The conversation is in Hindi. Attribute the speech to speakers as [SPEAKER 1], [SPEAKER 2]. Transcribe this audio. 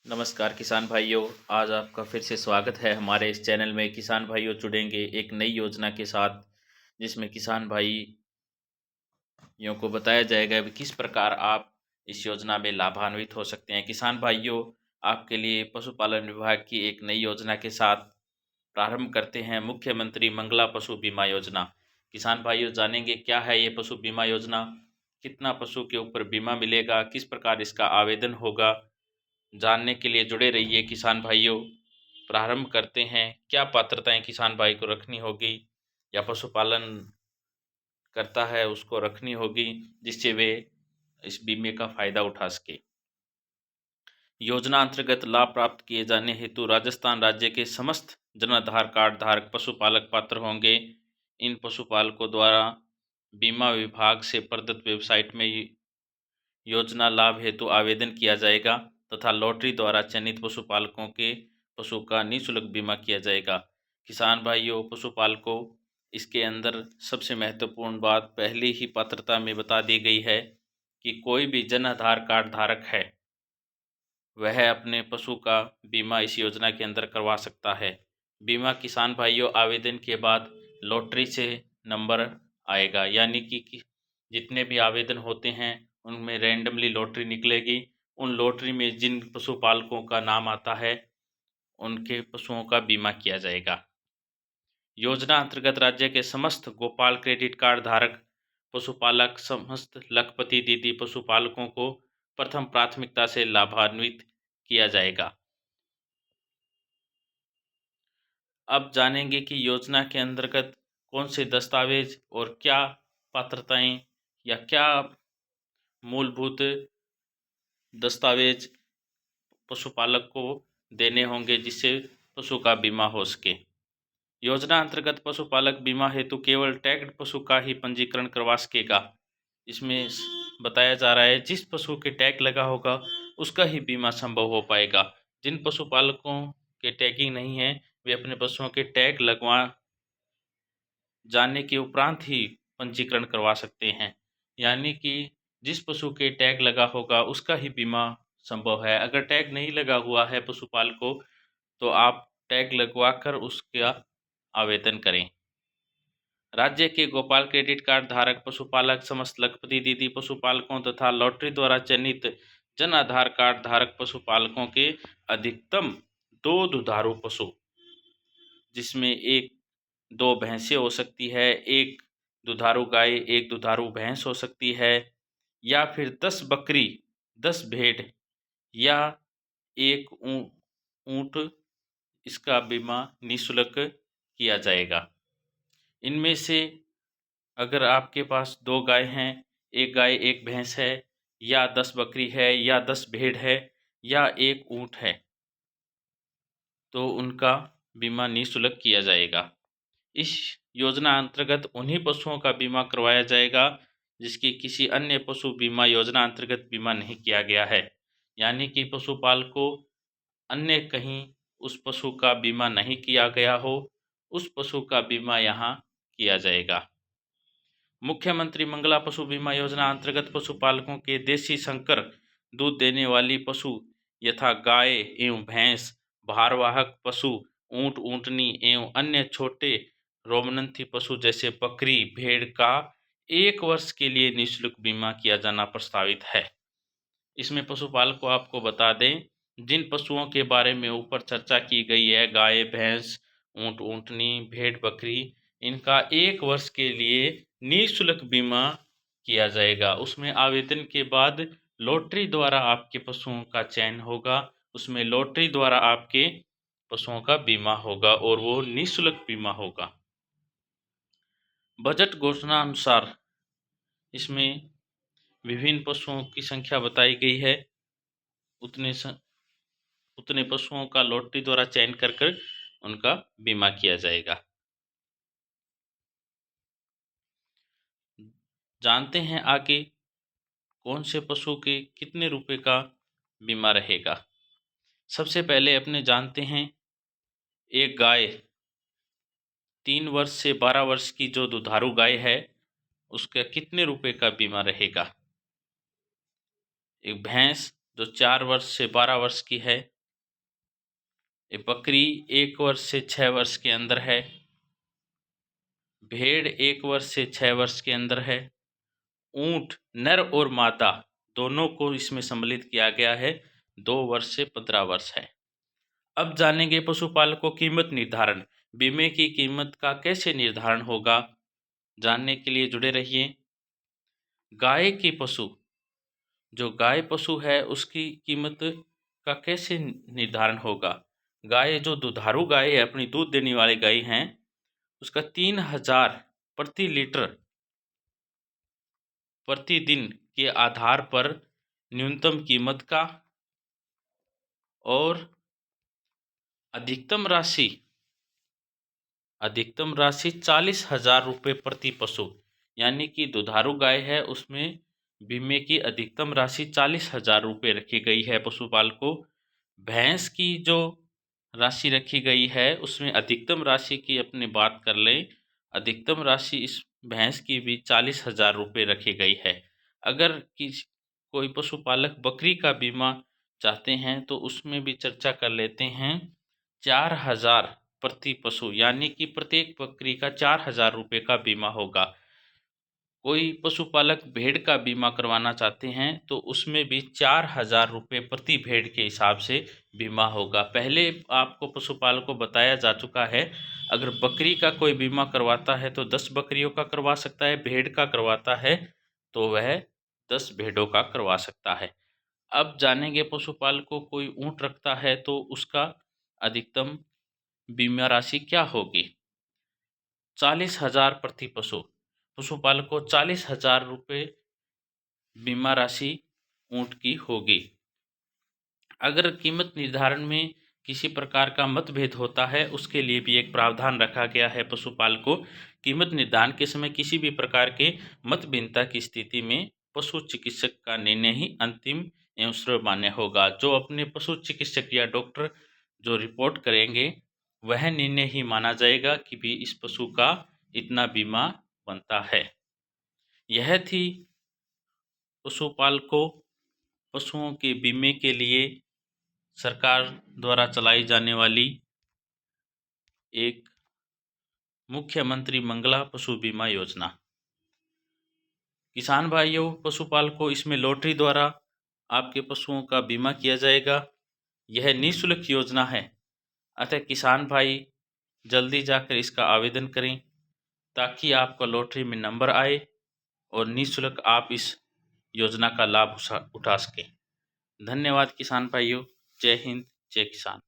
[SPEAKER 1] नमस्कार किसान भाइयों। आज आपका फिर से स्वागत है हमारे इस चैनल में। किसान भाइयों जुड़ेंगे एक नई योजना के साथ, जिसमें किसान भाइयों को बताया जाएगा कि किस प्रकार आप इस योजना में लाभान्वित हो सकते हैं। किसान भाइयों, आपके लिए पशुपालन विभाग की एक नई योजना के साथ प्रारंभ करते हैं, मुख्यमंत्री मंगला पशु बीमा योजना। किसान भाइयों जानेंगे क्या है ये पशु बीमा योजना, कितना पशु के ऊपर बीमा मिलेगा, किस प्रकार इसका आवेदन होगा। जानने के लिए जुड़े रहिए किसान भाइयों। प्रारंभ करते हैं। क्या पात्रताएं किसान भाई को रखनी होगी या पशुपालन करता है उसको रखनी होगी, जिससे वे इस बीमे का फायदा उठा सके। योजना अंतर्गत लाभ प्राप्त किए जाने हेतु राजस्थान राज्य के समस्त जन आधार कार्ड धारक पशुपालक पात्र होंगे। इन पशुपालकों द्वारा बीमा विभाग से प्रदत्त वेबसाइट में योजना लाभ हेतु आवेदन किया जाएगा तथा लॉटरी द्वारा चयनित पशुपालकों के पशु का निःशुल्क बीमा किया जाएगा। किसान भाइयों, पशुपालकों, इसके अंदर सबसे महत्वपूर्ण बात पहली ही पात्रता में बता दी गई है कि कोई भी जन आधार कार्ड धारक है वह अपने पशु का बीमा इस योजना के अंदर करवा सकता है। बीमा किसान भाइयों आवेदन के बाद लॉटरी से नंबर आएगा, यानी कि जितने भी आवेदन होते हैं उनमें रैंडमली लॉटरी निकलेगी। उन लॉटरी में जिन पशुपालकों का नाम आता है उनके पशुओं का बीमा किया जाएगा। योजना अंतर्गत राज्य के समस्त गोपाल क्रेडिट कार्ड धारक पशुपालक समस्त लखपति दीदी पशुपालकों को प्रथम प्राथमिकता से लाभान्वित किया जाएगा। अब जानेंगे कि योजना के अंतर्गत कौन से दस्तावेज और क्या पात्रताएं या क्या मूलभूत दस्तावेज पशुपालक को देने होंगे जिससे पशु का बीमा हो सके। योजना अंतर्गत पशुपालक बीमा हेतु केवल टैग्ड पशु का ही पंजीकरण करवा सकेगा। इसमें बताया जा रहा है जिस पशु के टैग लगा होगा उसका ही बीमा संभव हो पाएगा। जिन पशुपालकों के टैगिंग नहीं है वे अपने पशुओं के टैग लगवा जाने के उपरांत ही पंजीकरण करवा सकते हैं, यानी कि जिस पशु के टैग लगा होगा उसका ही बीमा संभव है। अगर टैग नहीं लगा हुआ है पशुपाल को तो आप टैग लगवा कर उसका आवेदन करें। राज्य के गोपाल क्रेडिट कार्ड धारक पशुपालक समस्त लखपति दीदी पशुपालकों तथा लॉटरी द्वारा चयनित जन आधार कार्ड धारक पशुपालकों के अधिकतम 2 दुधारू पशु, जिसमें एक 2 भैंसें हो सकती है, एक दुधारू गाय, एक दुधारू भैंस हो सकती है, या फिर 10 बकरी, 10 भेड़ या एक ऊंट, इसका बीमा निःशुल्क किया जाएगा। इनमें से अगर आपके पास 2 गाय हैं, एक गाय एक भैंस है, या 10 बकरी है, या 10 भेड़ है, या एक ऊंट है, तो उनका बीमा निःशुल्क किया जाएगा। इस योजना अंतर्गत उन्हीं पशुओं का बीमा करवाया जाएगा जिसकी किसी अन्य पशु बीमा योजना अंतर्गत बीमा नहीं किया गया है, यानी कि पशुपाल को अन्य कहीं उस पशु का बीमा नहीं किया गया हो, उस पशु का बीमा यहाँ किया जाएगा। मुख्यमंत्री मंगला पशु बीमा योजना अंतर्गत पशुपालकों के देशी संकर दूध देने वाली पशु यथा गाय एवं भैंस, भारवाहक पशु, ऊंट ऊंटनी एवं अन्य छोटे रोमनंथी पशु जैसे बकरी भेड़ का 1 वर्ष के लिए निःशुल्क बीमा किया जाना प्रस्तावित है। इसमें पशुपालक को आपको बता दें, जिन पशुओं के बारे में ऊपर चर्चा की गई है, गाय भैंस, ऊंट ऊंटनी, भेड़ बकरी, इनका 1 वर्ष के लिए निःशुल्क बीमा किया जाएगा। उसमें आवेदन के बाद लॉटरी द्वारा आपके पशुओं का चयन होगा, उसमें लॉटरी द्वारा आपके पशुओं का बीमा होगा और वो निःशुल्क बीमा होगा। बजट घोषणा अनुसार इसमें विभिन्न पशुओं की संख्या बताई गई है, उतने पशुओं का लॉटरी द्वारा चयन कर कर उनका बीमा किया जाएगा। जानते हैं आगे कौन से पशु के कितने रुपए का बीमा रहेगा। सबसे पहले अपने जानते हैं एक गाय 3 वर्ष से 12 वर्ष की जो दुधारू गाय है उसका कितने रुपए का बीमा रहेगा। एक भैंस जो 4 वर्ष से 12 वर्ष की है ये बकरी 1 वर्ष से 6 वर्ष के अंदर है, भेड़ 1 वर्ष से 6 वर्ष के अंदर है, ऊंट नर और मादा दोनों को इसमें सम्मिलित किया गया है, 2 वर्ष से 15 वर्ष है। अब जानेंगे पशुपालकों कीमत निर्धारण। बीमे की कीमत का कैसे निर्धारण होगा, जानने के लिए जुड़े रहिए। गाय की पशु, जो गाय पशु है उसकी कीमत का कैसे निर्धारण होगा। गाय जो दुधारू गाय है, अपनी दूध देने वाली गाय हैं, उसका 3000 प्रति लीटर प्रतिदिन के आधार पर न्यूनतम कीमत का और अधिकतम राशि 40,000 रुपये प्रति पशु, यानी कि दुधारू गाय है उसमें बीमे की अधिकतम राशि 40,000 रुपये रखी गई है पशुपाल को। भैंस की जो राशि रखी गई है उसमें अधिकतम राशि की अपनी बात कर लें, अधिकतम राशि इस भैंस की भी 40,000 रुपये रखी गई है। अगर कोई पशुपालक बकरी का बीमा चाहते हैं तो उसमें भी चर्चा कर लेते हैं। 4,000 प्रति पशु, यानी कि प्रत्येक बकरी का 4,000 रुपये का बीमा होगा। कोई पशुपालक भेड़ का बीमा करवाना चाहते हैं तो उसमें भी 4,000 रुपये प्रति भेड़ के हिसाब से बीमा होगा। पहले आपको पशुपालक को बताया जा चुका है, अगर बकरी का कोई बीमा करवाता है तो 10 बकरियों का करवा सकता है, भेड़ का करवाता है तो वह 10 भेड़ों का करवा सकता है। अब जानेंगे पशुपालक को कोई ऊँट रखता है तो उसका अधिकतम बीमा राशि क्या होगी। 40,000 प्रति पशु, पशुपालक को 40,000 रुपये बीमा राशि ऊँट की होगी। अगर कीमत निर्धारण में किसी प्रकार का मतभेद होता है उसके लिए भी एक प्रावधान रखा गया है। पशुपालक को कीमत निर्धारण के समय किसी भी प्रकार के मतभिन्नता की स्थिति में पशु चिकित्सक का निर्णय ही अंतिम एवं सर्वमान्य होगा। जो अपने पशु चिकित्सक या डॉक्टर जो रिपोर्ट करेंगे वह निर्णय ही माना जाएगा कि भी इस पशु का इतना बीमा बनता है। यह थी पशुपालकों पशुओं के बीमे के लिए सरकार द्वारा चलाई जाने वाली एक मुख्यमंत्री मंगला पशु बीमा योजना। किसान भाइयों, पशुपालकों, इसमें लॉटरी द्वारा आपके पशुओं का बीमा किया जाएगा। यह निःशुल्क योजना है, अतः किसान भाई जल्दी जाकर इसका आवेदन करें ताकि आपका लॉटरी में नंबर आए और निःशुल्क आप इस योजना का लाभ उठा सकें। धन्यवाद किसान भाइयों। जय हिंद, जय किसान।